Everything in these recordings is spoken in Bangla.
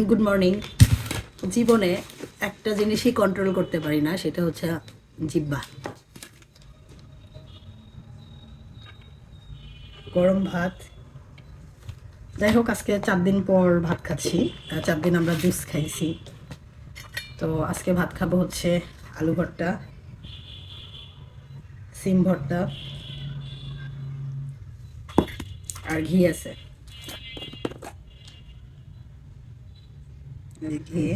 Good morning. জীবনে একটা জিনিসই কন্ট্রোল করতে পারি না, সেটা হচ্ছে জিহ্বা। গরম ভাত, যাই হোক আজকে 4 দিন পর ভাত খাচ্ছি। 4 দিন আমরা জুস খাইছি, তো আজকে ভাত খাবো হচ্ছে আলু ভর্তা, সিম ভর্তা আর ঘি আছে। ঘি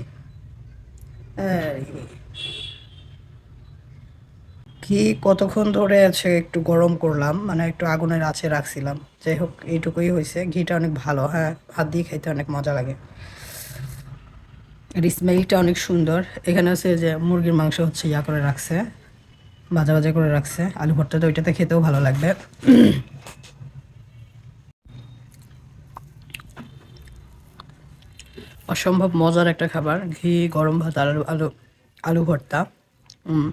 আর ঘি কতক্ষণ ধরে আছে একটু গরম করলাম, মানে একটু আগুনের আঁচে রাখছিলাম। যাই হোক এইটুকুই হয়েছে। ঘিটা অনেক ভালো, হ্যাঁ, হাত দিয়ে খাইতে অনেক মজা লাগে। এর স্মেলটা অনেক সুন্দর। এখানে হচ্ছে যে মুরগির মাংস হচ্ছে ইয়া করে রাখছে, ভাজা ভাজা করে রাখছে। আলু ভর্তাটা ওইটাতে খেতেও ভালো লাগবে। অসম্ভব মজার একটা খাবার, ঘি গরম ভাত আর আলু আলু আলু ভর্তা। উম,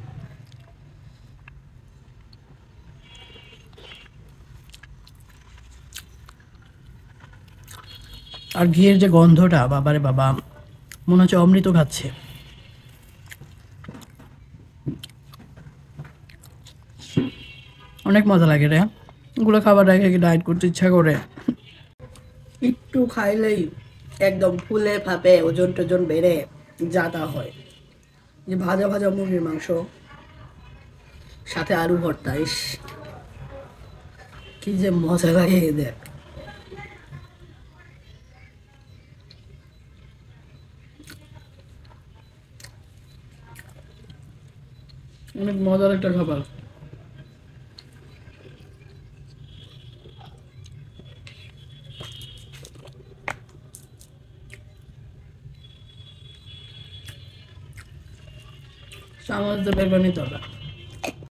আর ঘিয়ের যে গন্ধটা, বাবারে বাবা, মনে হচ্ছে অমৃত খাচ্ছে। অনেক মজা লাগে রে। এগুলো খাবার রেখে কি ডায়েট করতে ইচ্ছা করে? একটু খাইলেই একদম ফুলে ফাঁপে ওজন টোজন বেড়ে যা তা হয়। যে ভাজা ভাজা মুরগির মাংস, সাথে আলু ভর্তা, ইস কি যে মজা লাগে এদের। অনেক মজার একটা খাবার। চামচ দিয়ে বের করে নিতে হবে।